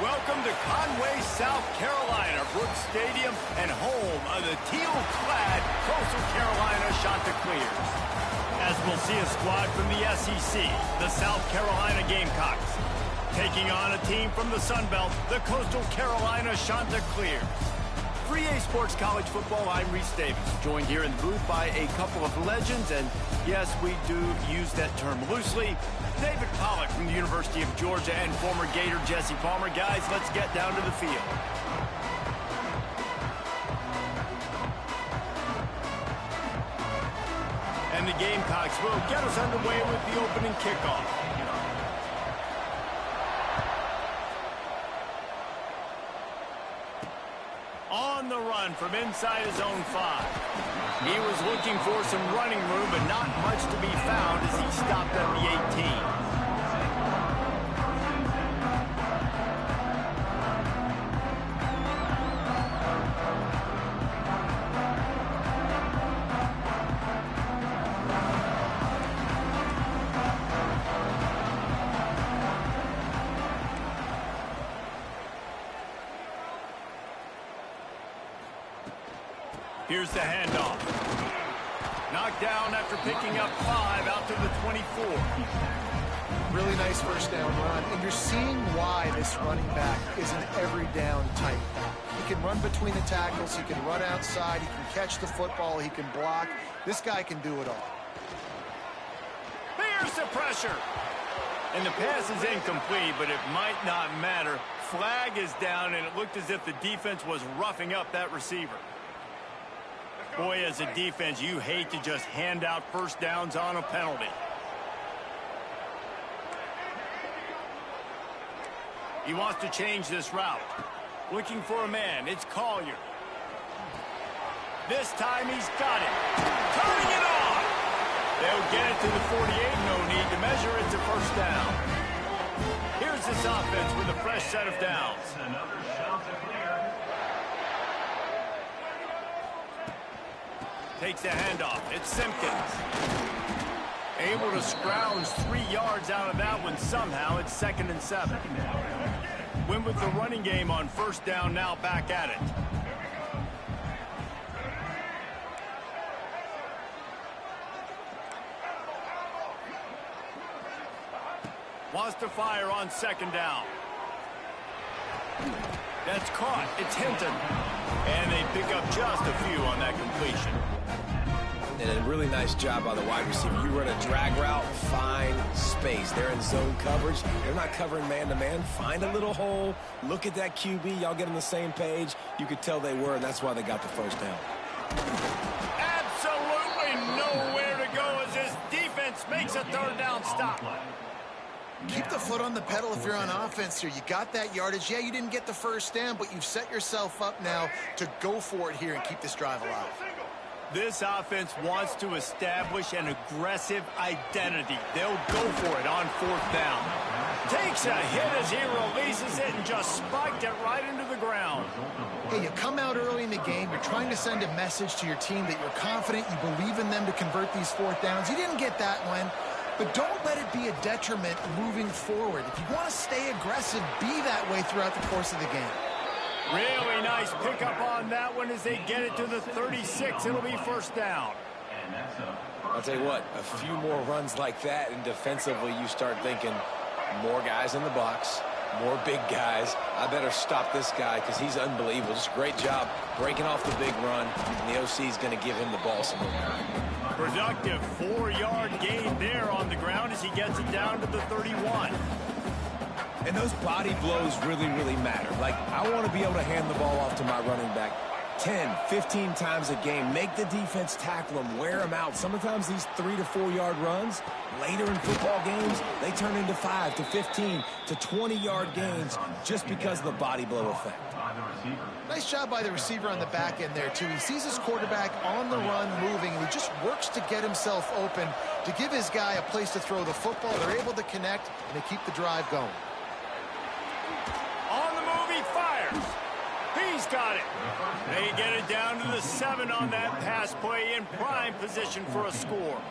Welcome to Conway, South Carolina, Brooks Stadium, and home of the teal-clad Coastal Carolina Chanticleers. As we'll see a squad from the SEC, the South Carolina Gamecocks, taking on a team from the Sun Belt, the Coastal Carolina Chanticleers. 3A Sports College Football, I'm Reese Davis, joined here in the booth by a couple of legends, and yes, we do use that term loosely. David Pollack from the University of Georgia and former Gator Jesse Palmer. Guys, let's get down to the field. And the Gamecocks will get us underway with the opening kickoff. On the run from inside his own 5. He was looking for some running room, but not much to be found as he stopped at the 18. Here's the handoff. Knocked down after picking up 5 out to the 24. Really nice first down run. And you're seeing why this running back is an every down type. He can run between the tackles. He can run outside. He can catch the football. He can block. This guy can do it all. Here's the pressure. And the pass is incomplete, but it might not matter. Flag is down, and it looked as if the defense was roughing up that receiver. Boy, as a defense, you hate to just hand out first downs on a penalty. He wants to change this route. Looking for a man. It's Collier. This time he's got it. Turning it on. They'll get it to the 48. No need to measure. It's a first down. Here's this offense with a fresh set of downs. Takes the handoff. It's Simpkins. Able to scrounge 3 yards out of that one somehow. It's 2nd and 7. Win with the running game on first down, now back at it. Wants to fire on 2nd down. That's caught. It's Hinton. And they pick up just a few on that completion. And a really nice job by the wide receiver. You run a drag route, find space. They're in zone coverage. They're not covering man-to-man. Find a little hole. Look at that QB. Y'all get on the same page. You could tell they were, and that's why they got the first down. Absolutely nowhere to go as this defense makes a 3rd down stop. Keep the foot on the pedal if you're on offense here. You got that yardage. Yeah, you didn't get the first down, but you've set yourself up now to go for it here and keep this drive alive. This offense wants to establish an aggressive identity. They'll go for it on 4th down. Takes a hit as he releases it and just spiked it right into the ground. Hey, you come out early in the game. You're trying to send a message to your team that you're confident. You believe in them to convert these 4th downs. You didn't get that one. But don't let it be a detriment moving forward. If you want to stay aggressive, be that way throughout the course of the game. Really nice pickup on that one as they get it to the 36. It'll be first down. I'll tell you what, a few more runs like that, and defensively you start thinking more guys in the box, more big guys. I better stop this guy because he's unbelievable. Just a great job breaking off the big run, and the OC is going to give him the ball some more. Productive 4-yard gain there on the ground as he gets it down to the 31. And those body blows really, really matter. Like, I want to be able to hand the ball off to my running back 10, 15 times a game. Make the defense tackle them, wear them out. Sometimes these 3 to 4 yard runs, later in football games, they turn into 5 to 15 to 20-yard gains just because of the body blow effect. Nice job by the receiver on the back end there, too. He sees his quarterback on the run moving, and he just works to get himself open to give his guy a place to throw the football. They're able to connect, and they keep the drive going. On the move, he fires. He's got it. They get it down to the 7 on that pass play in prime position for a score.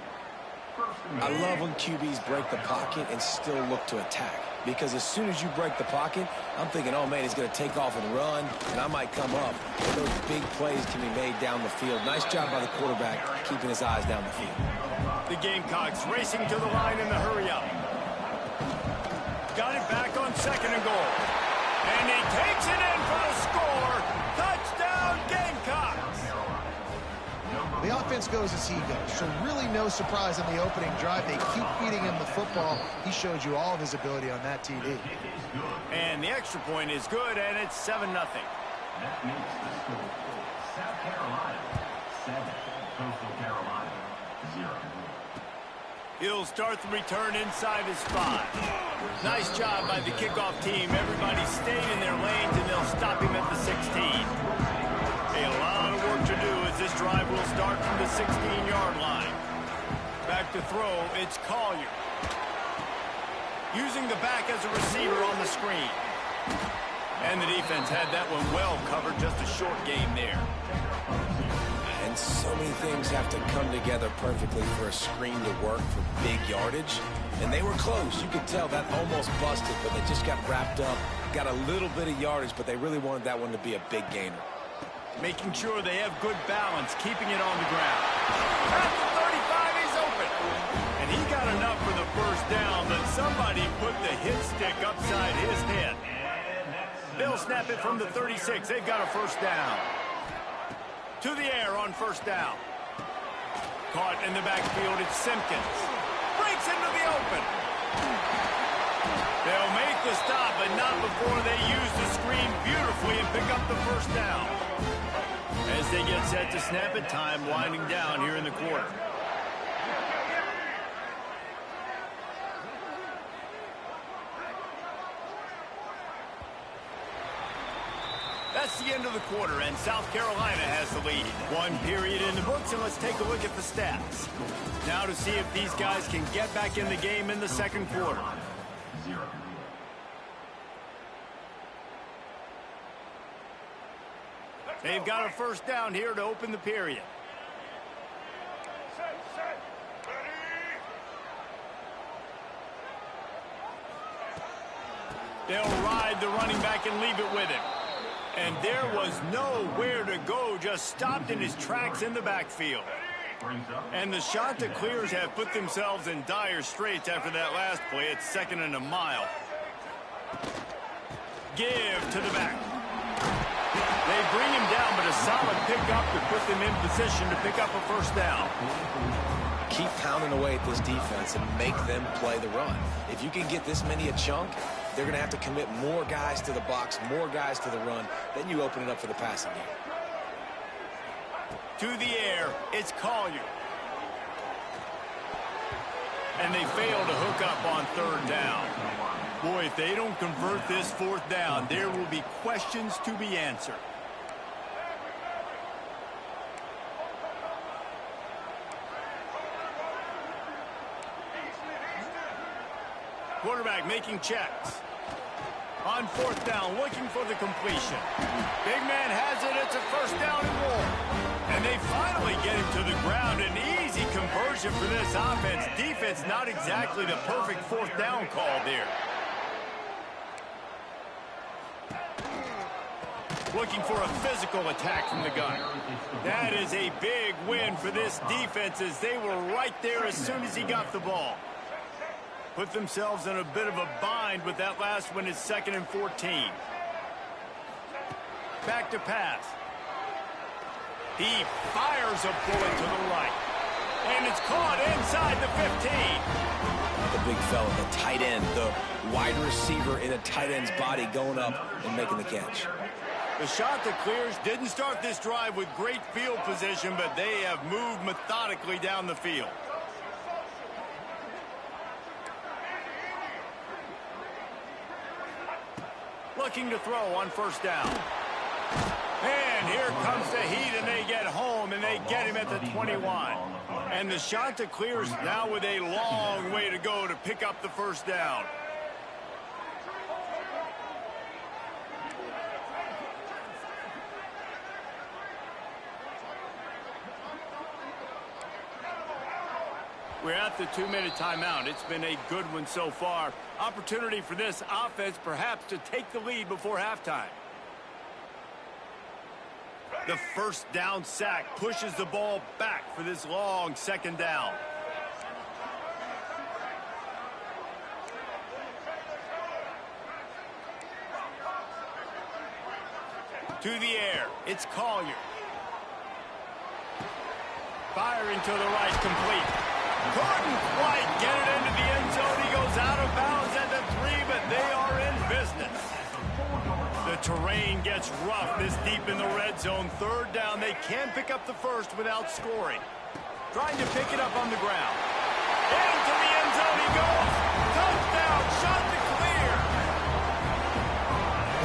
I love when QBs break the pocket and still look to attack. because as soon as you break the pocket, I'm thinking, oh, man, he's going to take off and run, and I might come up. But those big plays can be made down the field. Nice job by the quarterback keeping his eyes down the field. The Gamecocks racing to the line in the hurry-up. Got it back on 2nd and goal. And he takes it in for the score. Touchdown, Gamecocks! The offense goes as he goes, so really no surprise on the opening drive. They keep feeding him the football. He showed you all of his ability on that TD. And the extra point is good, and it's 7-0. That makes the score South Carolina 7, Coastal Carolina 0. He'll start the return inside his 5. Nice job by the kickoff team. Everybody stayed in their lanes, and they'll stop him at the 16. A lot of work to do as this drive will start from the 16-yard line. Back to throw, it's Collier. Using the back as a receiver on the screen. And the defense had that one well covered, just a short game there. And so many things have to come together perfectly for a screen to work for big yardage. And they were close. You could tell that almost busted, but they just got wrapped up. Got a little bit of yardage, but they really wanted that one to be a big gainer. Making sure they have good balance, keeping it on the ground. At the 35, he's open. And he got enough for the first down, but somebody put the hit stick upside his head. They'll snap it from the 36. They've got a first down. To the air on first down. Caught in the backfield, it's Simpkins. Breaks into the open. They'll make the stop, but not before they use the screen beautifully and pick up the first down. As they get set to snap it, time winding down here in the quarter. That's the end of the quarter, and South Carolina has the lead. 1 period in the books, and let's take a look at the stats. Now to see if these guys can get back in the game in the second quarter. They've got a first down here to open the period. They'll ride the running back and leave it with him. And there was nowhere to go, just stopped in his tracks in the backfield. And the Chanticleers have put themselves in dire straits after that last play. It's 2nd and a mile. Give to the back. They bring him down, but a solid pickup to put them in position to pick up a first down. Keep pounding away at this defense and make them play the run. If you can get this many a chunk, they're going to have to commit more guys to the box, more guys to the run. Then you open it up for the passing game. To the air, it's Collier. And they fail to hook up on 3rd down. Boy, if they don't convert this 4th down, there will be questions to be answered. Quarterback making checks. On 4th down, looking for the completion. Big man has it. It's a first down and more. And they finally get him to the ground. An easy conversion for this offense. Defense not exactly the perfect 4th down call there. Looking for a physical attack from the gun. That is a big win for this defense as they were right there as soon as he got the ball. Put themselves in a bit of a bind with that last one. Is 2nd and 14. Back to pass. He fires a bullet to the right. And it's caught inside the 15. The big fella, the tight end, the wide receiver in a tight end's body going up and making the catch. The Chanticleers didn't start this drive with great field position, but they have moved methodically down the field. Looking to throw on first down. And here comes the heat, and they get home, and they get him at the 21. And the Chanticleers now with a long way to go to pick up the first down. We're at the 2-minute timeout. It's been a good one so far. Opportunity for this offense perhaps to take the lead before halftime. The first down sack pushes the ball back for this long second down. To the air, it's Collier. Firing to the right, complete. Couldn't quite get it into the end zone. He goes out of bounds at the 3, but they are in business. The terrain gets rough this deep in the red zone. Third down, they can pick up the first without scoring. Trying to pick it up on the ground. Into the end zone he goes. Touchdown, shot to clear.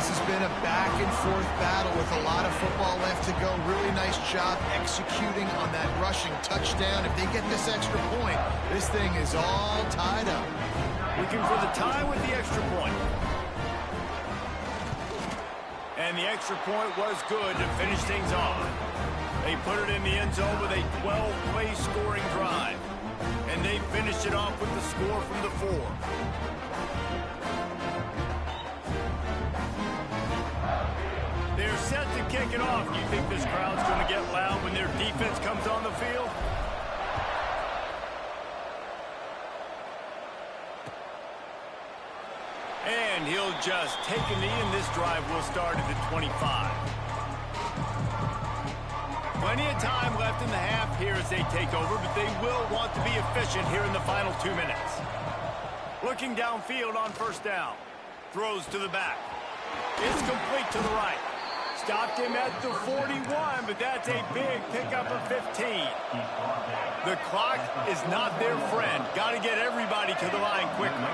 This has been a back-and-forth battle with a lot of football left to go. Really nice job executing on that rushing touchdown. If they get this extra point, this thing is all tied up. Looking for the tie with the extra point. And the extra point was good to finish things off. They put it in the end zone with a 12-play scoring drive. And they finished it off with the score from the 4. They're set to kick it off. Do you think this crowd's going to get loud when their defense comes on the field? And he'll just take a knee, and this drive will start at the 25. Plenty of time left in the half here as they take over, but they will want to be efficient here in the final 2 minutes. Looking downfield on first down. Throws to the back. It's complete to the right. Stopped him at the 41, but that's a big pickup of 15. The clock is not their friend. Got to get everybody to the line quickly.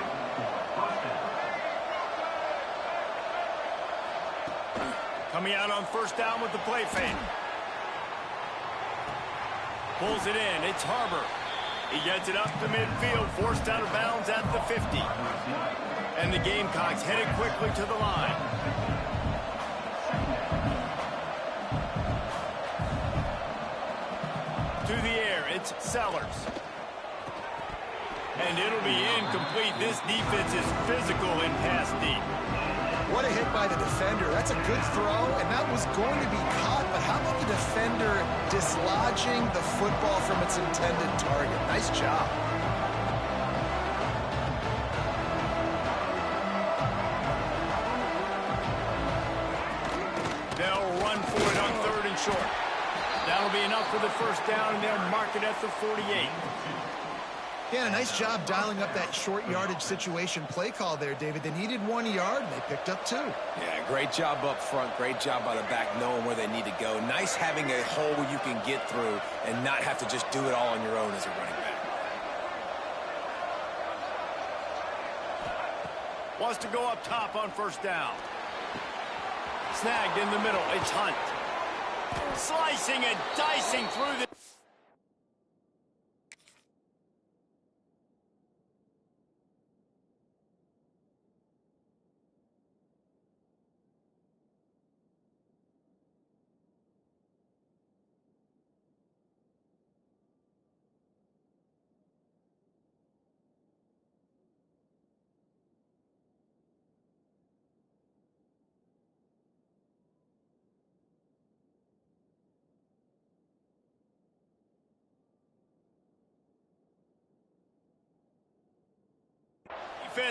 Coming out on first down with the play fake. Pulls it in. It's Harbor. He gets it up to midfield, forced out of bounds at the 50. And the Gamecocks headed quickly to the line. To the air, it's Sellers. And it'll be incomplete. This defense is physical in pass deep. What a hit by the defender. That's a good throw, and that was going to be caught, but how about the defender dislodging the football from its intended target? Nice job. They'll run for it on 3rd and short. That'll be enough for the first down, and they'll mark it at the 48. Yeah, a nice job dialing up that short yardage situation play call there, David. They needed 1 yard, and they picked up 2. Yeah, great job up front. Great job by the back knowing where they need to go. Nice having a hole where you can get through and not have to just do it all on your own as a running back. Wants to go up top on first down. Snagged in the middle. It's Hunt. Slicing and dicing through the...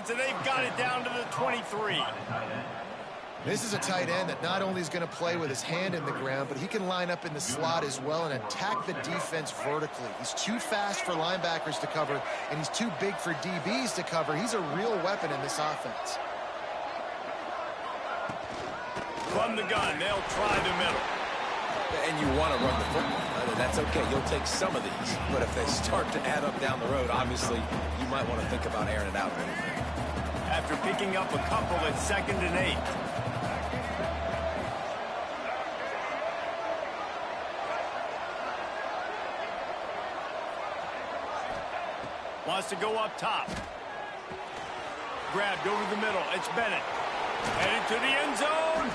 And they've got it down to the 23. This is a tight end that not only is going to play with his hand in the ground, but he can line up in the slot as well and attack the defense vertically. He's too fast for linebackers to cover, and he's too big for DBs to cover. He's a real weapon in this offense. From the gun, they'll try the middle. And you want to run the football. That's okay. You'll take some of these. But if they start to add up down the road, obviously, you might want to think about airing it out. After picking up a couple at 2nd and 8. Wants to go up top. Grabbed over the middle. It's Bennett. Headed to the end zone.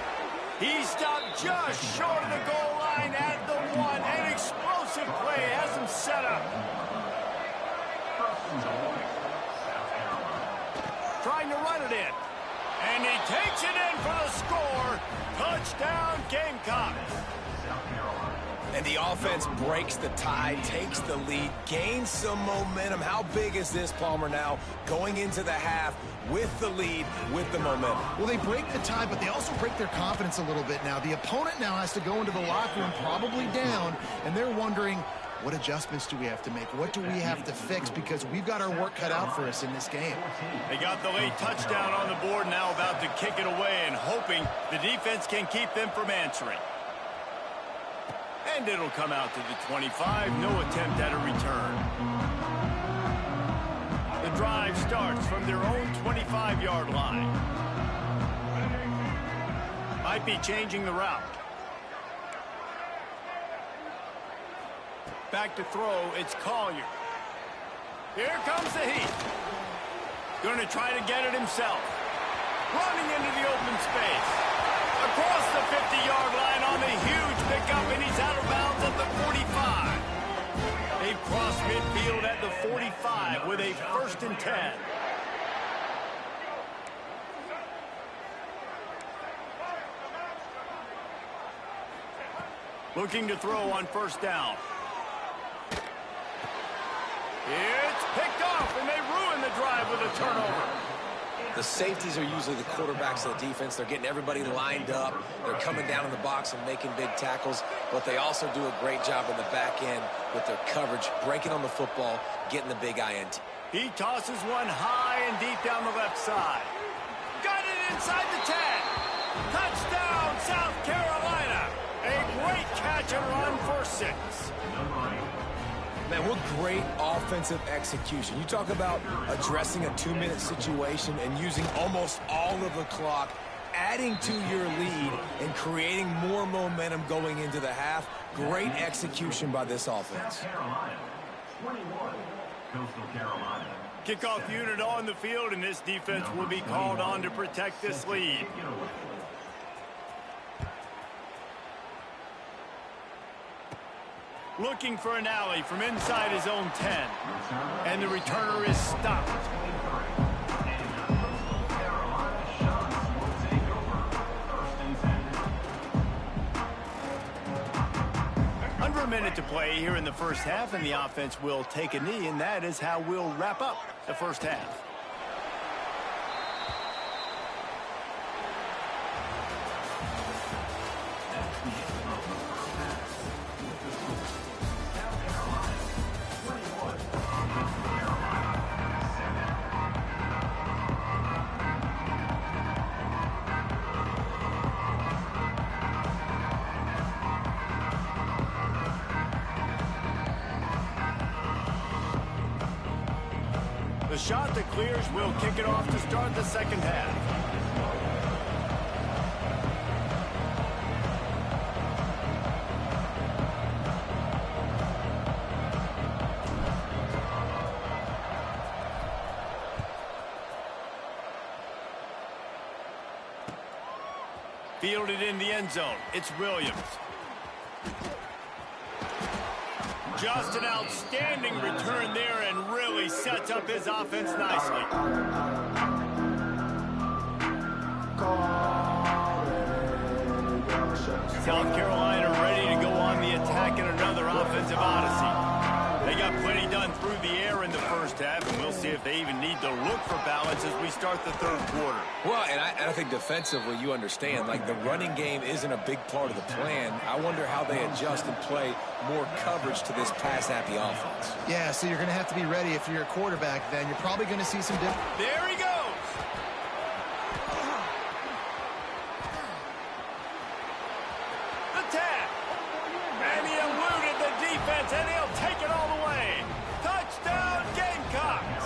He stopped just short of the goal line at the 1. An explosive play has him set up. Trying to run it in. And he takes it in for the score. Touchdown, Gamecocks. And the offense breaks the tie, takes the lead, gains some momentum. How big is this, Palmer, now going into the half with the lead, with the momentum? Well, they break the tie, but they also break their confidence a little bit now. The opponent now has to go into the locker room probably down, and they're wondering, what adjustments do we have to make? What do we have to fix? Because we've got our work cut out for us in this game. They got the late touchdown on the board, now about to kick it away and hoping the defense can keep them from answering. And it'll come out to the 25. No attempt at a return. The drive starts from their own 25-yard line. Might be changing the route. Back to throw, it's Collier. Here comes the heat. Going to try to get it himself. Running into the open space. Across the 50-yard line on the huge pickup, and he's out of bounds at the 45. They've crossed midfield at the 45 with a 1st and 10. Looking to throw on 1st down. It's picked off, and they ruin the drive with a turnover. The safeties are usually the quarterbacks of the defense. They're getting everybody lined up. They're coming down in the box and making big tackles, but they also do a great job in the back end with their coverage, breaking on the football, getting the big INT. He tosses one high and deep down the left side. Got it inside the 10. Touchdown, South Carolina. A great catch and run for 6. Man, what great offensive execution. You talk about addressing a 2-minute situation and using almost all of the clock, adding to your lead and creating more momentum going into the half. Great execution by this offense. Kickoff unit on the field, and this defense will be called on to protect this lead. Looking for an alley from inside his own 10. And the returner is stopped. Under a minute to play here in the first half, and the offense will take a knee, and that is how we'll wrap up the first half. The shot that clears will kick it off to start the second half. Fielded in the end zone. It's Williams. Just an outstanding return there and really sets up his offense nicely. South Carolina ready to go on the attack in another offensive odyssey. They got plenty done through the air in the first half, and we'll see if they even need to look for balance as we start the third quarter. Well, and I think defensively, you understand, like the running game isn't a big part of the plan. I wonder how they adjust and play more coverage to this pass-happy offense. Yeah, so you're going to have to be ready if you're a quarterback then. You're probably going to see some different. There he goes. The tap. And he eluded the defense, and he'll take it all the way. Touchdown, Gamecocks.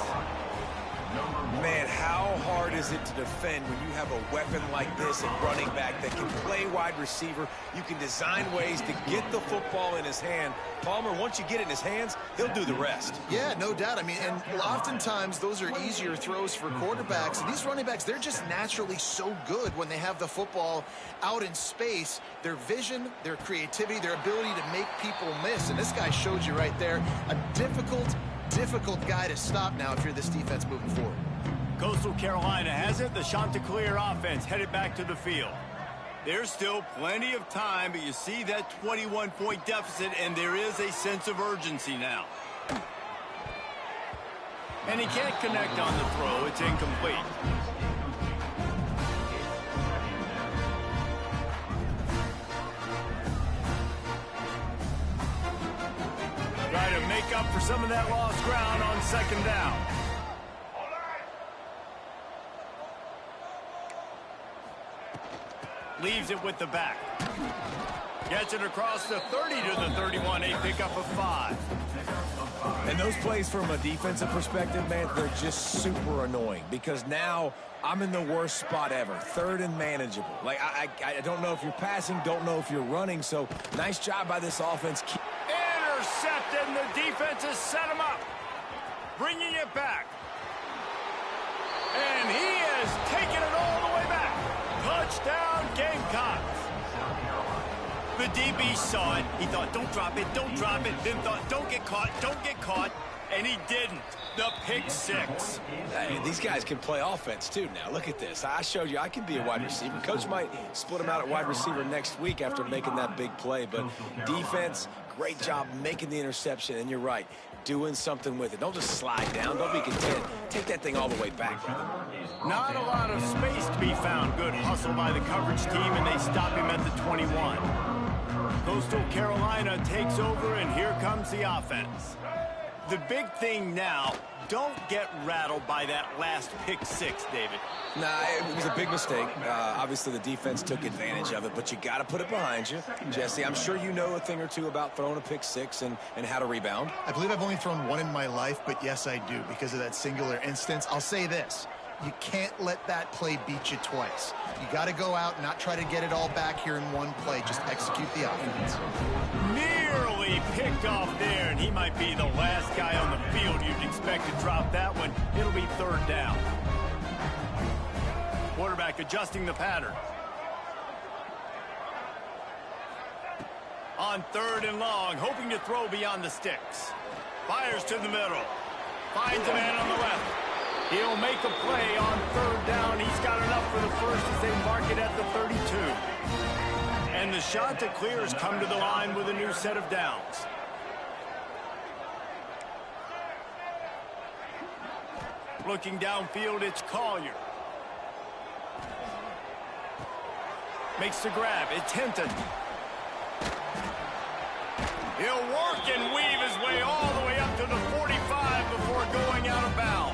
Man, how hard is it to defend when you have a weapon like this at running back that can play wide receiver? You can design ways to get the football in his hand. Palmer, once you get it in his hands, he'll do the rest. Yeah, no doubt. I mean, and oftentimes those are easier throws for quarterbacks. And these running backs, they're just naturally so good when they have the football out in space. Their vision, their creativity, their ability to make people miss. And this guy showed you right there a difficult difficult guy to stop now if you're this defense moving forward. Coastal Carolina has it. The Chanticleer offense headed back to the field. There's still plenty of time, but you see that 21-point deficit, and there is a sense of urgency now. And he can't connect on the throw. It's incomplete. Try to make up for some of that lost ground on second down. Leaves it with the back. Gets it across the 30 to the 31, a pickup of 5. And those plays from a defensive perspective, man, they're just super annoying because now I'm in the worst spot ever, third and manageable. Like, I don't know if you're passing, don't know if you're running, so nice job by this offense. Intercepted, and the defense has set him up. Bringing it back. And he has taken it all the way back. Touchdown, Gamecocks. The DB saw it. He thought, don't drop it, don't drop it. Then thought, don't get caught, and he didn't. The pick six. Hey, these guys can play offense, too, now. Look at this. I showed you I can be a wide receiver. Coach might split him out at wide receiver next week after making that big play. But defense, great job making the interception. And you're right, doing something with it. Don't just slide down. Don't be content. Take that thing all the way back, brother. Not a lot of space to be found. Good hustle by the coverage team, and they stop him at the 21. Coastal Carolina takes over, and here comes the offense. The big thing now, don't get rattled by that last pick six, David. Nah, it was a big mistake. Obviously, the defense took advantage of it, but you got to put it behind you. Jesse, I'm sure you know a thing or two about throwing a pick six and how to rebound. I believe I've only thrown one in my life, but yes, I do because of that singular instance. I'll say this. You can't let that play beat you twice. You got to go out and not try to get it all back here in one play. Just execute the offense. Nearly picked off there, and he might be the last guy on the field you'd expect to drop that one. It'll be third down. Quarterback adjusting the pattern. On third and long, hoping to throw beyond the sticks. Fires to the middle. Finds a man on the left. He'll make a play on third down. He's got enough for the first as they mark it at the 32. And the Chanticleers come to the line with a new set of downs. Looking downfield, it's Collier. Makes the grab. It's Hinton. He'll work and weave his way all the way up to the 45 before going out of bounds.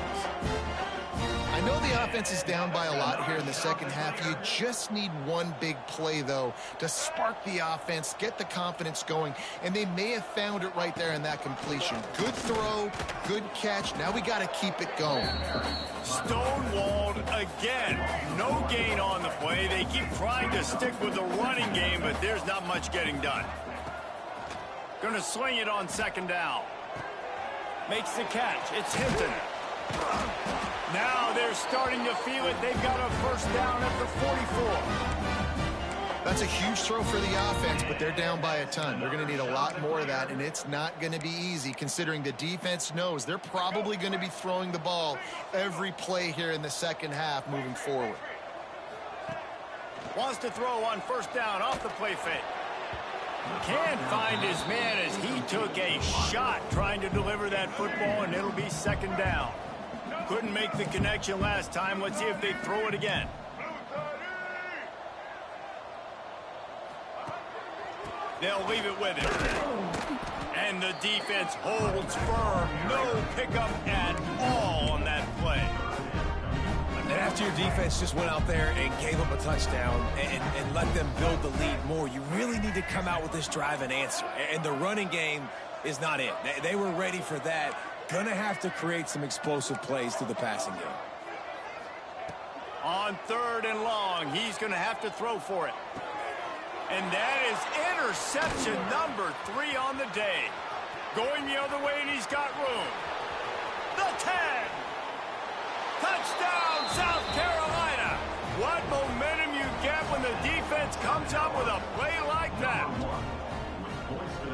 I know the offense is down by a lot here in the second half. You just need one big play, though, to spark the offense, get the confidence going, and they may have found it right there in that completion. Good throw, good catch. Now we got to keep it going. Stonewalled again. No gain on the play. They keep trying to stick with the running game, but there's not much getting done. Going to swing it on second down. Makes the catch. It's Hinton. Now they're starting to feel it. They've got a first down at the 44. That's a huge throw for the offense, but they're down by a ton. They're going to need a lot more of that, and it's not going to be easy considering the defense knows they're probably going to be throwing the ball every play here in the second half moving forward. Wants to throw on first down off the play fake. Can't find his man as he took a shot trying to deliver that football, and it'll be second down. Couldn't make the connection last time. Let's see if they throw it again. They'll leave it with him. And the defense holds firm. No pickup at all on that play. And after your defense just went out there and gave up a touchdown and let them build the lead more, you really need to come out with this drive and answer. And the running game is not it. They were ready for that. Gonna have to create some explosive plays through the passing game. On third and long, he's gonna have to throw for it. And that is interception number 3 on the day. Going the other way, and he's got room. The 10. Touchdown, South Carolina. What momentum you get when the defense comes up with a play like that.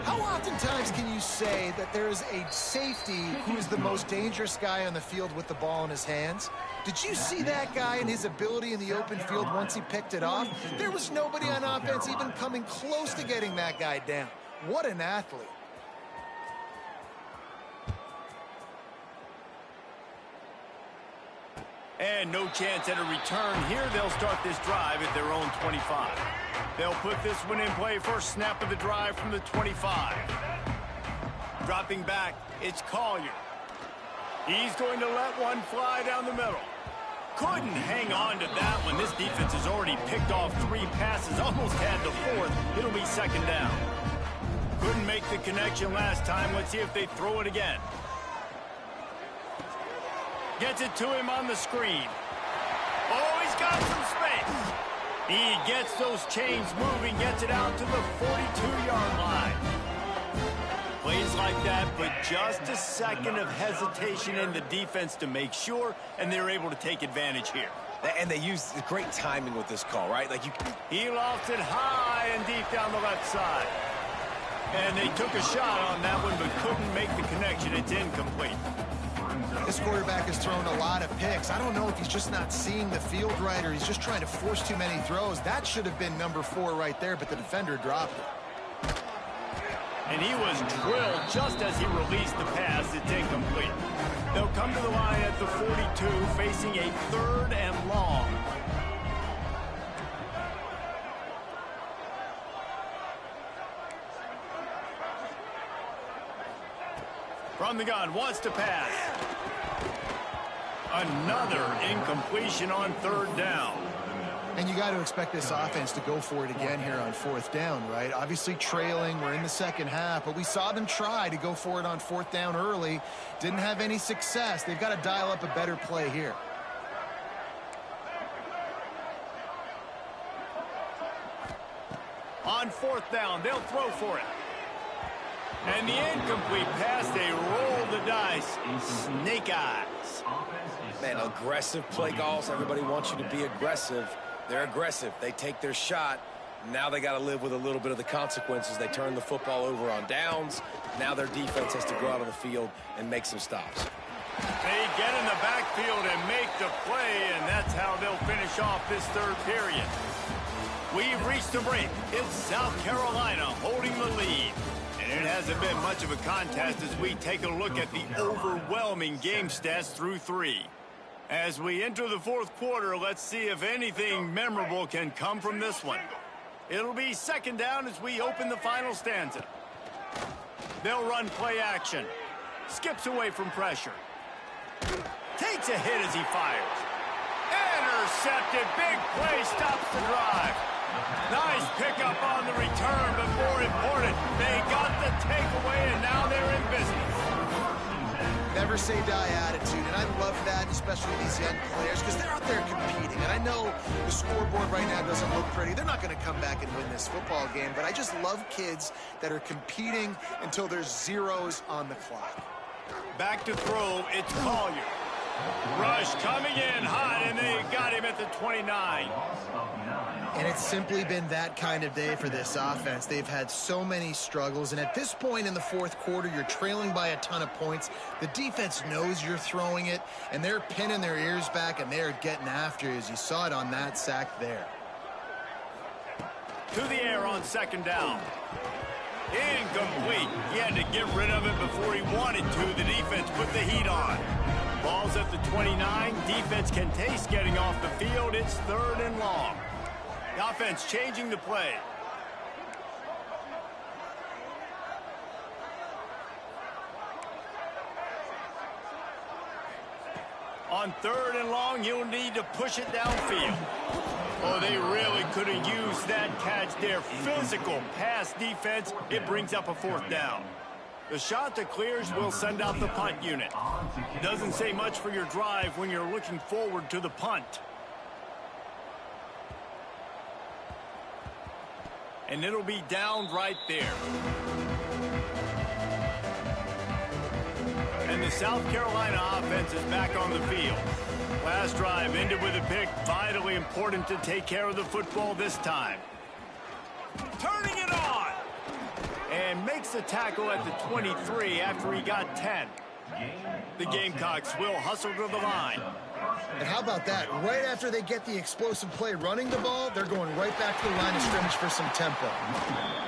How oftentimes can you say that there is a safety who is the most dangerous guy on the field with the ball in his hands? Did you see that guy and his ability in the open field once he picked it off? There was nobody on offense even coming close to getting that guy down. What an athlete. And no chance at a return here. They'll start this drive at their own 25. They'll put this one in play. First snap of the drive from the 25. Dropping back, it's Collier. He's going to let one fly down the middle. Couldn't hang on to that one. This defense has already picked off 3 passes, almost had the 4th. It'll be second down. Couldn't make the connection last time. Let's see if they throw it again. Gets it to him on the screen. Oh, he's got some space. He gets those chains moving, gets it out to the 42-yard line. Plays like that, but just a second of hesitation in the defense to make sure, and they're able to take advantage here. And they used great timing with this call, right? He lofts it high and deep down the left side. And they took a shot on that one, but couldn't make the connection. It's incomplete. This quarterback has thrown a lot of picks. I don't know if he's just not seeing the field right or he's just trying to force too many throws. That should have been number 4 right there, but the defender dropped it. And he was drilled just as he released the pass. It's incomplete. They'll come to the line at the 42, facing a 3rd and long. From the gun, wants to pass. Another incompletion on 3rd down. And you got to expect this offense to go for it again here on 4th down, right? Obviously trailing, we're in the second half, but we saw them try to go for it on 4th down early. Didn't have any success. They've got to dial up a better play here. On 4th down, they'll throw for it. And the incomplete pass, they roll the dice. Snake eyes. Man, aggressive play calls. Everybody wants you to be aggressive. They're aggressive. They take their shot. Now they got to live with a little bit of the consequences. They turn the football over on downs. Now their defense has to go out on the field and make some stops. They get in the backfield and make the play, and that's how they'll finish off this 3rd period. We've reached the break. It's South Carolina holding the lead. And it hasn't been much of a contest as we take a look at the overwhelming game stats through 3. As we enter the 4th quarter, let's see if anything memorable can come from this one. It'll be second down as we open the final stanza. They'll run play action. Skips away from pressure. Takes a hit as he fires. Intercepted. Big play stops the drive. Nice pickup on the return, but more important, they got the takeaway, and now they're in business. Never say die attitude, and I love that, especially these young players, because they're out there competing. And I know the scoreboard right now doesn't look pretty. They're not going to come back and win this football game, but I just love kids that are competing until there's zeros on the clock. Back to throw, it's Collier. Rush coming in hot, and they got him at the 29. And it's simply been that kind of day for this offense. They've had so many struggles, and at this point in the 4th quarter, you're trailing by a ton of points. The defense knows you're throwing it, and they're pinning their ears back, and they're getting after you, as you saw it on that sack there. To the air on 2nd down. Incomplete. He had to get rid of it before he wanted to. The defense put the heat on. Ball's at the 29. Defense can taste getting off the field. It's 3rd and long. The offense changing the play. On 3rd and long, you'll need to push it downfield. Oh, they really could have used that catch there. Physical pass defense. It brings up a 4th down. The shot that clears will send out the punt unit. Doesn't say much for your drive when you're looking forward to the punt. And it'll be down right there. And the South Carolina offense is back on the field. Last drive ended with a pick. Vitally important to take care of the football this time. Turning it on. and makes the tackle at the 23 after he got 10. The Gamecocks will hustle to the line. And how about that? Right after they get the explosive play running the ball, they're going right back to the line of scrimmage for some tempo.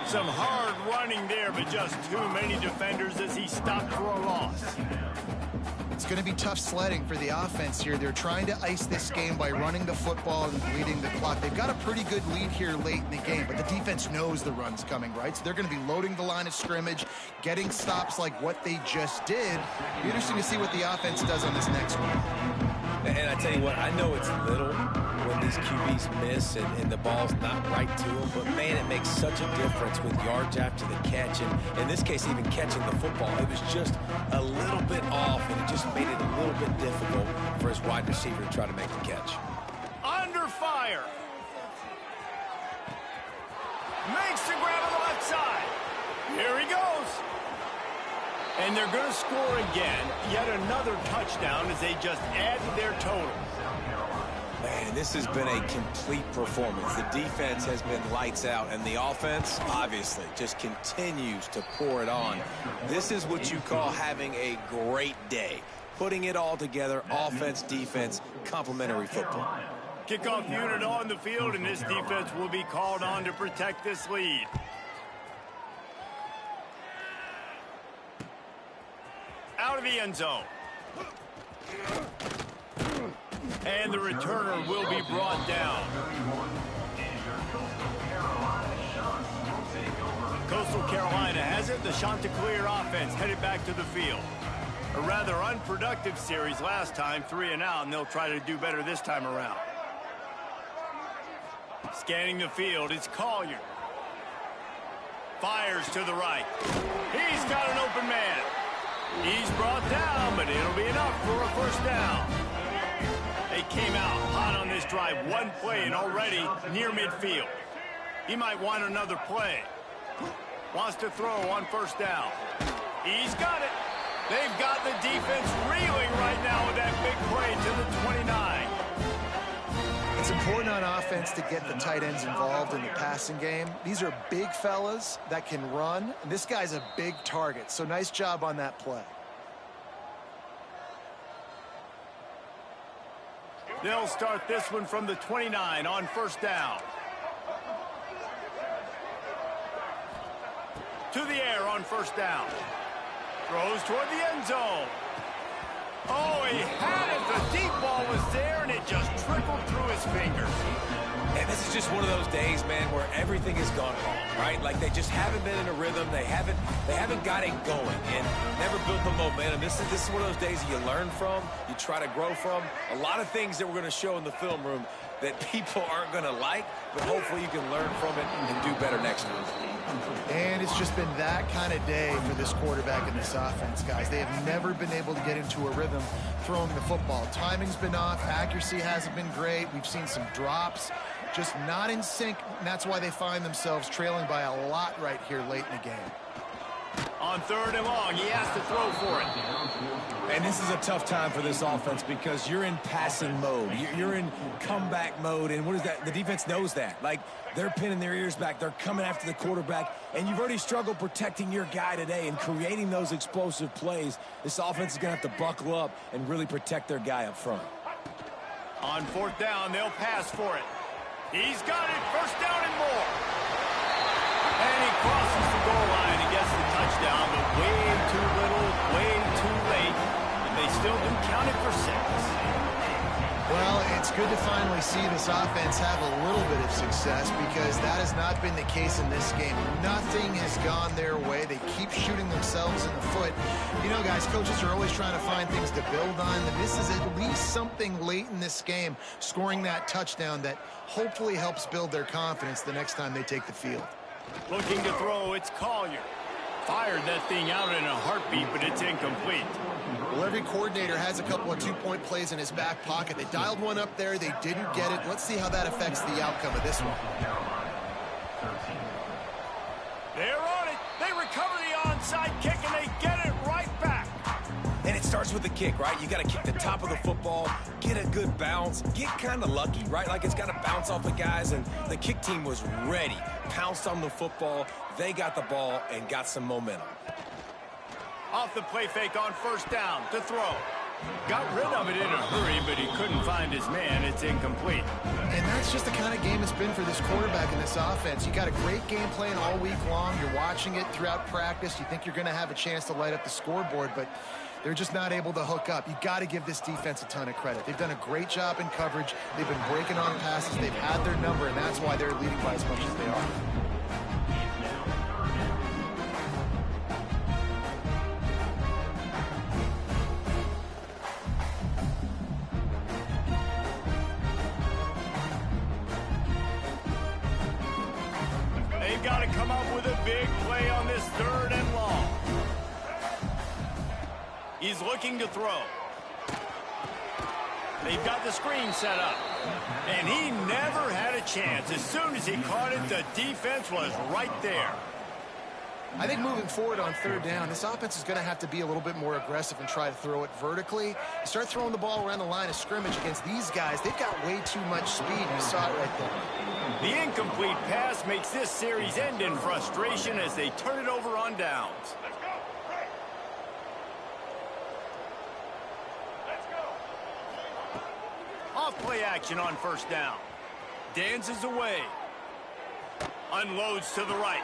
Some hard running there, but just too many defenders as he stopped for a loss. It's going to be tough sledding for the offense here. They're trying to ice this game by running the football and bleeding the clock. They've got a pretty good lead here late in the game, but the defense knows the run's coming, right? So they're going to be loading the line of scrimmage, getting stops like what they just did. It'll be interesting to see what the offense does on this next one. And I tell you what, I know it's little when these QBs miss and the ball's not right to them, but man, it makes such a difference with yards after the catch. And in this case, even catching the football, it was just a little bit off, and it just made it a little bit difficult for his wide receiver to try to make the catch. Under fire. Makes the grab on the left side. Here he goes. And they're going to score again. Yet another touchdown as they just add to their total. Man, this has been a complete performance. The defense has been lights out, and the offense, obviously, just continues to pour it on. This is what you call having a great day. Putting it all together, offense, defense, complementary football. Kickoff unit on the field, and this defense will be called on to protect this lead. Out of the end zone. And the returner will be brought down. Coastal Carolina has it. The Chanticleer offense headed back to the field. A rather unproductive series last time, 3 and out, and they'll try to do better this time around. Scanning the field, it's Collier. Fires to the right. He's got an open man. He's brought down, but it'll be enough for a first down. They came out hot on this drive. One play and already near midfield. He might want another play. Wants to throw on first down. He's got it. They've got the defense reeling right now with that big play to the 29. It's important on offense to get the tight ends involved in the passing game. These are big fellas that can run, and this guy's a big target, so nice job on that play. They'll start this one from the 29 on first down. To the air on first down. Throws toward the end zone. Oh, he had it. The deep ball was there, and it just trickled through his fingers. And this is just one of those days, man, where everything has gone wrong, right? Like they just haven't been in a rhythm. They haven't got it going and never built the momentum. This is one of those days you learn from, you try to grow from. A lot of things that we're going to show in the film room that people aren't going to like, but hopefully you can learn from it and do better next time. And it's just been that kind of day for this quarterback and this offense, guys. They have never been able to get into a rhythm throwing the football. Timing's been off. Accuracy hasn't been great. We've seen some drops, just not in sync, and that's why they find themselves trailing by a lot right here late in the game. On third and long, he has to throw for it. And this is a tough time for this offense because you're in passing mode. You're in comeback mode, and what is that? The defense knows that. Like, they're pinning their ears back. They're coming after the quarterback, and you've already struggled protecting your guy today and creating those explosive plays. This offense is going to have to buckle up and really protect their guy up front. On fourth down, they'll pass for it. He's got it. First down and more. And he crosses the goal line and gets the touchdown, but way too little, way too late. And they still do count it for 6. Well, it's good to finally see this offense have a little bit of success because that has not been the case in this game. Nothing has gone their way. They keep shooting themselves in the foot. You know, guys, coaches are always trying to find things to build on. And this is at least something late in this game, scoring that touchdown that hopefully helps build their confidence the next time they take the field. Looking to throw, it's Collier. Fired that thing out in a heartbeat, but it's incomplete. Well, every coordinator has a couple of two-point plays in his back pocket. They dialed one up there. They didn't get it. Let's see how that affects the outcome of this one. They're on it. They recover the onside kick, and they get it right back. And it's starts with the kick, right? You got to kick the top of the football, get a good bounce, get kind of lucky, right? Like it's got to bounce off the guys, and the kick team was ready. Pounced on the football, they got the ball and got some momentum. Off the play fake on first down to throw. Got rid of it in a hurry, but he couldn't find his man. It's incomplete. And that's just the kind of game it's been for this quarterback in this offense. You got a great game plan all week long. You're watching it throughout practice. You think you're going to have a chance to light up the scoreboard, but they're just not able to hook up. You got to give this defense a ton of credit. They've done a great job in coverage. They've been breaking on passes. They've had their number, and that's why they're leading by as much as they are. They've got to come up with a big play on this 3rd and long. He's looking to throw. They've got the screen set up. And he never had a chance. As soon as he caught it, the defense was right there. I think moving forward on 3rd down, this offense is going to have to be a little bit more aggressive and try to throw it vertically. You start throwing the ball around the line of scrimmage against these guys, they've got way too much speed. You saw it right there. The incomplete pass makes this series end in frustration as they turn it over on downs. Off play action on first down. Dances away. Unloads to the right.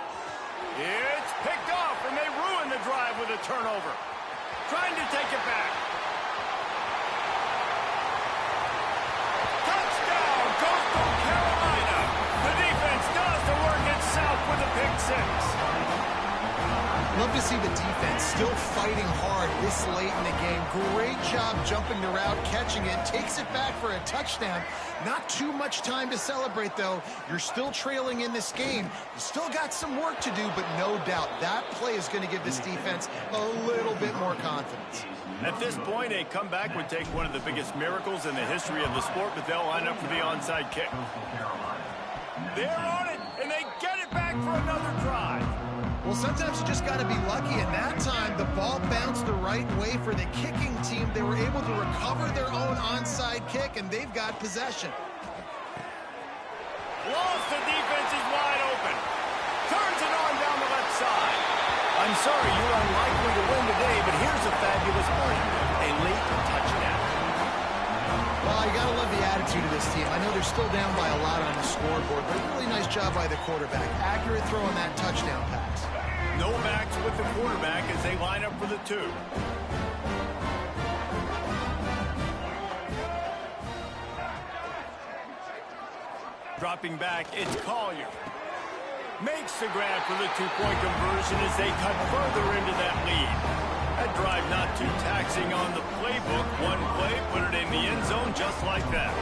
It's picked off, and they ruin the drive with a turnover. Trying to take it back. Touchdown, Coastal Carolina. The defense does the work itself with a pick six. Love to see the defense still fighting hard this late in the game. Great job jumping the route, catching it, takes it back for a touchdown. Not too much time to celebrate, though. You're still trailing in this game. You still got some work to do, but no doubt that play is going to give this defense a little bit more confidence. At this point, a comeback would take one of the biggest miracles in the history of the sport, but they'll line up for the onside kick. They're on it, and they get it back for another drive. Well, sometimes you just got to be lucky, and that time the ball bounced the right way for the kicking team. They were able to recover their own onside kick, and they've got possession. Lost, the defense is wide open. Turns it on down the left side. I'm sorry, you're unlikely to win today, but here's a fabulous play. A late touchdown. Well, you got to love the attitude of this team. I know they're still down by a lot on the scoreboard, but really nice job by the quarterback. Accurate throw on that touchdown pass. No backs with the quarterback as they line up for the 2. Dropping back, it's Collier. Makes the grab for the 2-point conversion as they cut further into that lead. That drive not too taxing on the playbook. One play, put it in the end zone just like that.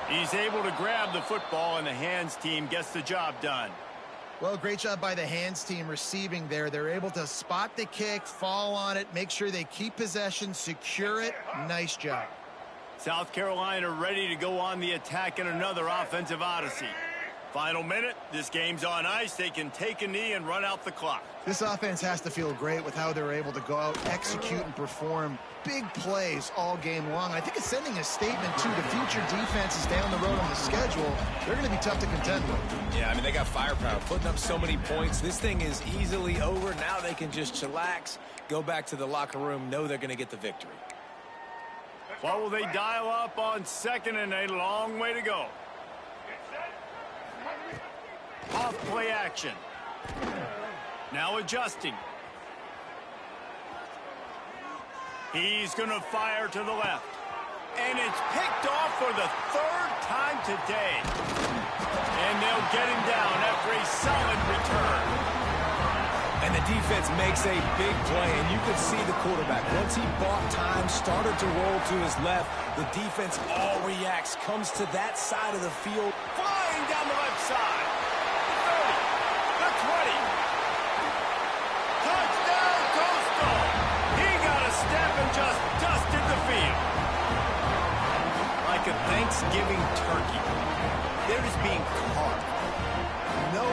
He's able to grab the football, and the hands team gets the job done. Well, great job by the hands team receiving there. They're able to spot the kick, fall on it, make sure they keep possession, secure it. Nice job. South Carolina ready to go on the attack in another offensive odyssey. Final minute, this game's on ice. They can take a knee and run out the clock. This offense has to feel great with how they're able to go out, execute, and perform big plays all game long. I think it's sending a statement to the future defenses down the road on the schedule. They're going to be tough to contend with. Yeah, I mean, they got firepower, putting up so many points. This thing is easily over. Now they can just chillax, go back to the locker room, know they're going to get the victory. What will they dial up on 2nd and a long way to go? Off play action. Now adjusting. He's going to fire to the left. And it's picked off for the 3rd time today. And they'll get him down after a solid return. And the defense makes a big play, and you could see the quarterback. Once he bought time, started to roll to his left, the defense all reacts, comes to that side of the field. Flying down the left side. The 30, the 20. Touchdown, Coastal. He got a step and just dusted the field. Like a Thanksgiving turkey. They're just being carved. No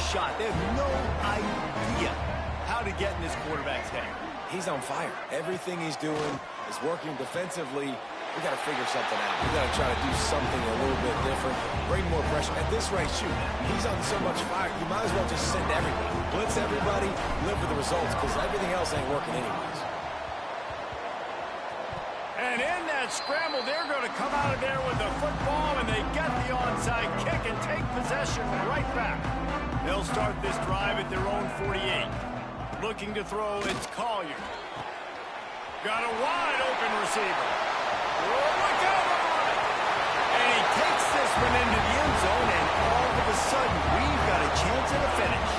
shot. They have no idea how to get in this quarterback's head. he's on fire. Everything he's doing is working defensively. We got to figure something out. We got to try to do something a little bit different, bring more pressure. At this rate, shoot, he's on so much fire, you might as well just send everybody. Blitz everybody, live with the results, because everything else ain't working anyways. And in that scramble, they're going to come out of there with the football, and they get the onside kick and take possession right back. They'll start this drive at their own 48. Looking to throw, it's Collier. Got a wide open receiver. Oh, look out on it! And he takes this one into the end zone, and all of a sudden, we've got a chance at a finish.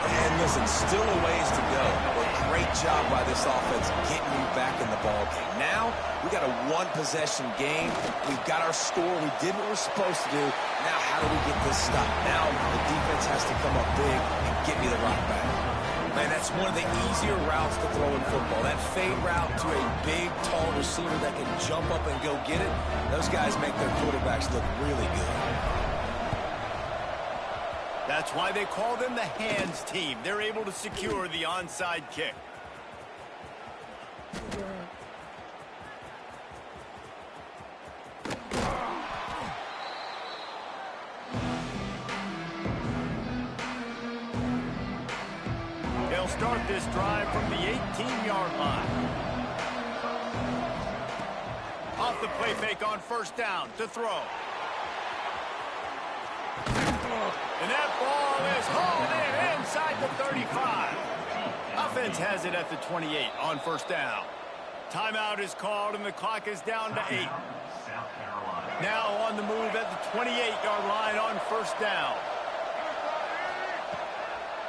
And listen, still a ways to go, but great job by this offense getting you back in the ball game. Now, we got a one-possession game. We've got our score. We did what we're supposed to do. Now, how do we get this stopped? Now, the defense has to come up big and get me the rock back. Man, that's one of the easier routes to throw in football. That fade route to a big, tall receiver that can jump up and go get it. Those guys make their quarterbacks look really good. That's why they call them the hands team. They're able to secure the onside kick. They'll start this drive from the 18-yard line. Off the play fake on first down to throw. And that ball is hauled in inside the 35. Offense has it at the 28 on first down. Timeout is called, and the clock is down to 8. Now on the move at the 28-yard line on first down.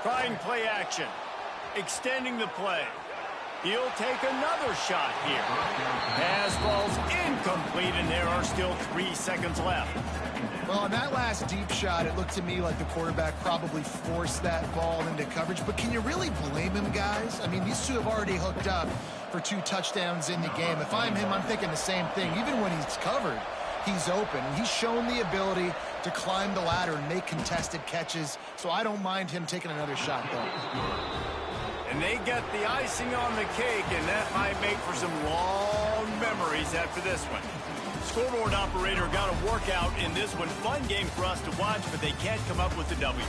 Trying play action. Extending the play. He'll take another shot here. Pass falls incomplete, and there are still 3 seconds left. Well, on that last deep shot, it looked to me like the quarterback probably forced that ball into coverage. But can you really blame him, guys? I mean, these two have already hooked up for 2 touchdowns in the game. If I'm him, I'm thinking the same thing. Even when he's covered, he's open. He's shown the ability to climb the ladder and make contested catches. So I don't mind him taking another shot, though. And they get the icing on the cake, and that might make for some long memories after this one. Scoreboard operator got a workout in this one. Fun game for us to watch, but they can't come up with the W.